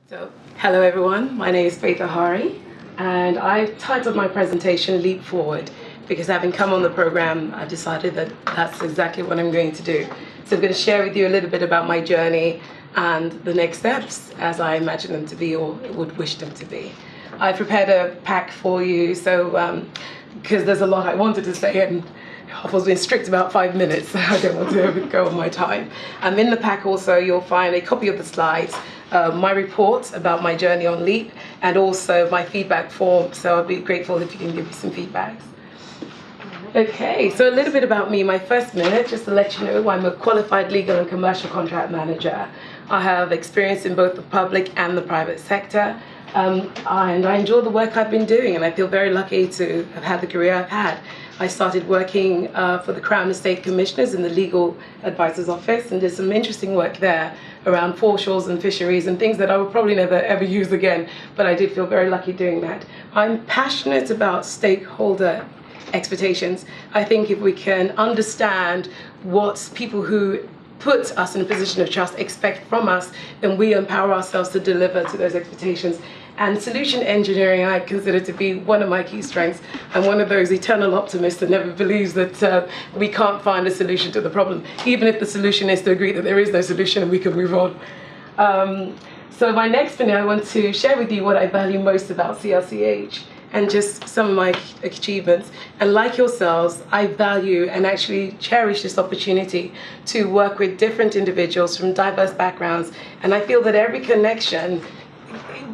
So, hello everyone, my name is Faith Ohaeri, and I've titled my presentation Leap Forward because having come on the program, I decided that that's exactly what I'm going to do. So I'm going to share with you a little bit about my journey and the next steps as I imagine them to be or would wish them to be. I prepared a pack for you, so because there's a lot I wanted to say and Harpal's been strict about 5 minutes, so I don't want to go on my time. In the pack also you'll find a copy of the slides, my report about my journey on LEAP, and also my feedback form, so I'd be grateful if you can give me some feedbacks. Okay, so a little bit about me, my first minute, just to let you know, I'm a qualified legal and commercial contract manager. I have experience in both the public and the private sector, and I enjoy the work I've been doing, and I feel very lucky to have had the career I've had. I started working for the Crown Estate Commissioners in the Legal Advisor's Office and did some interesting work there around foreshores and fisheries and things that I will probably never ever use again, but I did feel very lucky doing that. I'm passionate about stakeholder expectations. I think if we can understand what people who put us in a position of trust expect from us, then we empower ourselves to deliver to those expectations. And solution engineering I consider to be one of my key strengths. I'm one of those eternal optimists that never believes that we can't find a solution to the problem, even if the solution is to agree that there is no solution and we can move on. So my next minute I want to share with you what I value most about CLCH and just some of my achievements. And like yourselves, I value and actually cherish this opportunity to work with different individuals from diverse backgrounds. And I feel that every connection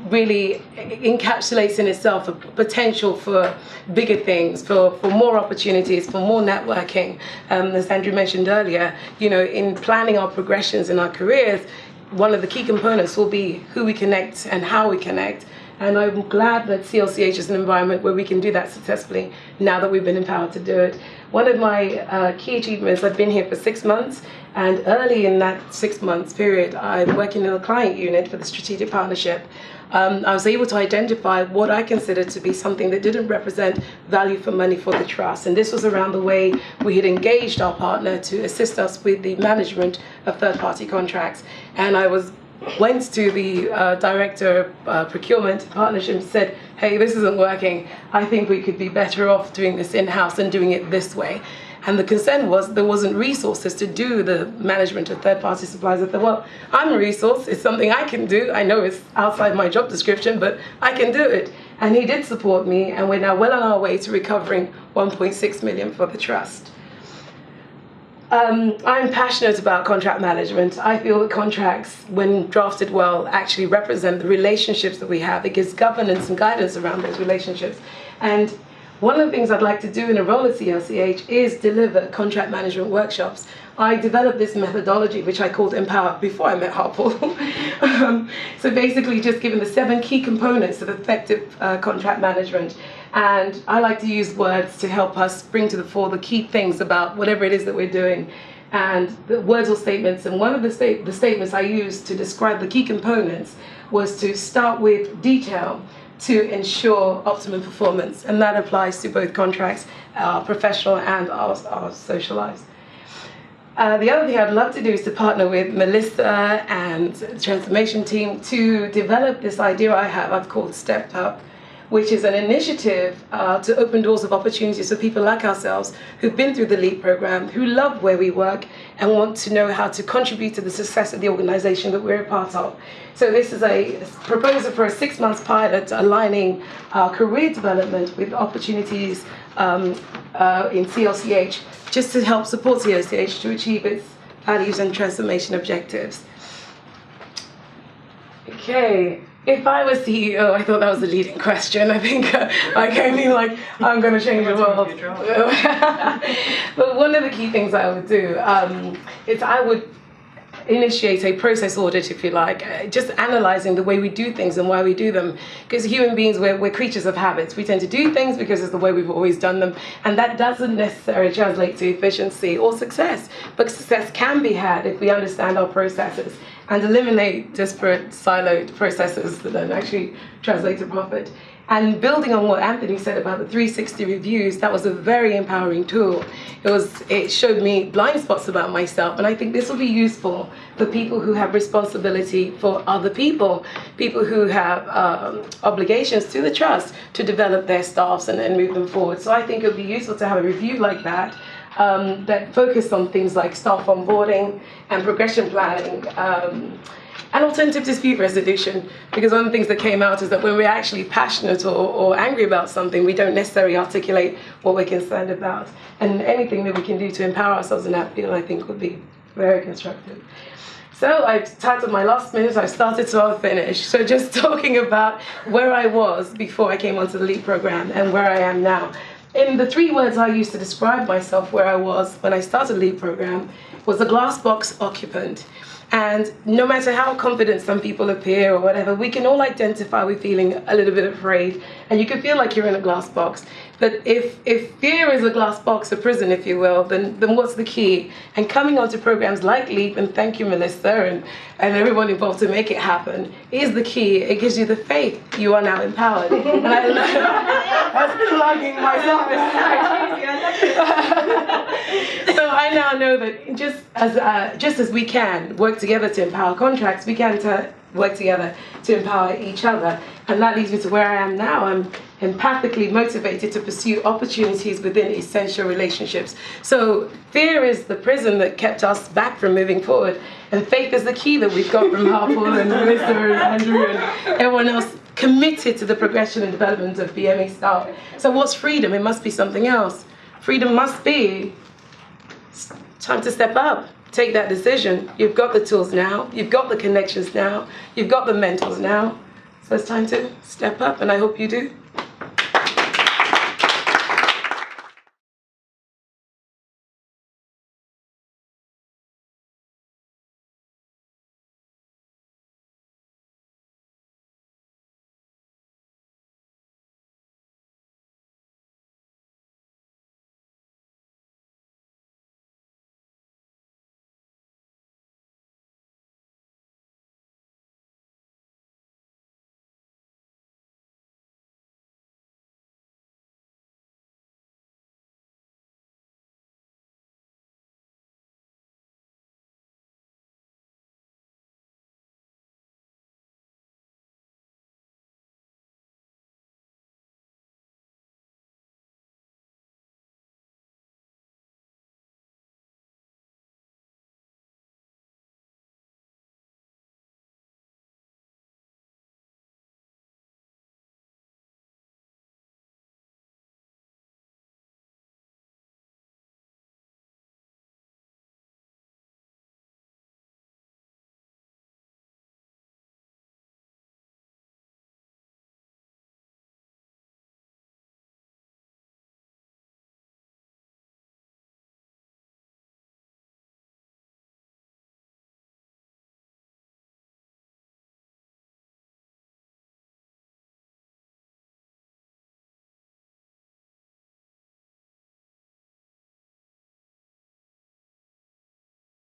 really encapsulates in itself a potential for bigger things, for more opportunities, for more networking. As Andrew mentioned earlier, you know, in planning our progressions in our careers, one of the key components will be who we connect and how we connect. And I'm glad that CLCH is an environment where we can do that successfully now that we've been empowered to do it. One of my key achievements, I've been here for 6 months, and early in that 6 months period, I'm working in a client unit for the strategic partnership. I was able to identify what I considered to be something that didn't represent value for money for the trust. And this was around the way we had engaged our partner to assist us with the management of third-party contracts. And I went to the director of procurement partnership and said, hey, this isn't working. I think we could be better off doing this in-house and doing it this way. And the concern was there wasn't resources to do the management of third-party suppliers. I thought, well, I'm a resource. It's something I can do. I know it's outside my job description, but I can do it. And he did support me, and we're now well on our way to recovering 1.6 million for the trust. I'm passionate about contract management. I feel that contracts, when drafted well, actually represent the relationships that we have. It gives governance and guidance around those relationships. And one of the things I'd like to do in a role at CLCH is deliver contract management workshops. I developed this methodology, which I called Empower, before I met Harpal. So basically just giving the 7 key components of effective contract management. And I like to use words to help us bring to the fore the key things about whatever it is that we're doing. And the words or statements, and one of the statements I used to describe the key components was to start with detail to ensure optimum performance. And that applies to both contracts, our professional and our social lives. The other thing I'd love to do is to partner with Melissa and the transformation team to develop this idea I've called Stepped Up, which is an initiative to open doors of opportunities for people like ourselves who've been through the LEAP program, who love where we work and want to know how to contribute to the success of the organization that we're a part of. So this is a proposal for a 6-month pilot aligning our career development with opportunities in CLCH, just to help support CLCH to achieve its values and transformation objectives. Okay. If I was CEO, I thought that was a leading question. I think I came in like, I'm going to change the world. But one of the key things I would do is I would initiate a process audit, if you like, just analyzing the way we do things and why we do them. Because human beings, we're creatures of habits. We tend to do things because it's the way we've always done them. And that doesn't necessarily translate to efficiency or success. But success can be had if we understand our processes and eliminate disparate, siloed processes that don't actually translate to profit. And building on what Anthony said about the 360 reviews, that was a very empowering tool. It showed me blind spots about myself, and I think this will be useful for people who have responsibility for other people, people who have obligations to the trust to develop their staffs and move them forward. So I think it would be useful to have a review like that that focused on things like staff onboarding and progression planning. And alternative dispute resolution, because one of the things that came out is that when we're actually passionate or angry about something, we don't necessarily articulate what we're concerned about. And anything that we can do to empower ourselves in that field, I think, would be very constructive. So I've titled my last minute, I've started so I'll finish. So just talking about where I was before I came onto the LEAP program and where I am now. In the 3 words I used to describe myself where I was when I started the LEAP program was a glass box occupant. And no matter how confident some people appear or whatever, we can all identify with feeling a little bit afraid. And you can feel like you're in a glass box. But if fear is a glass box, a prison, if you will, then what's the key? And coming onto programs like LEAP, and thank you, Melissa, and everyone involved to make it happen, is the key. It gives you the faith. You are now empowered. And I was plugging myself. So I now know that just as we can work together to empower contracts, we can work together to empower each other. And that leads me to where I am now. I'm empathically motivated to pursue opportunities within essential relationships. So fear is the prison that kept us back from moving forward. And faith is the key that we've got from Harpal and Melissa and Andrew and everyone else committed to the progression and development of BME staff. So what's freedom? It must be something else. Freedom must be time to step up. Take that decision. You've got the tools now. You've got the connections now. You've got the mentors now. So it's time to step up, and I hope you do.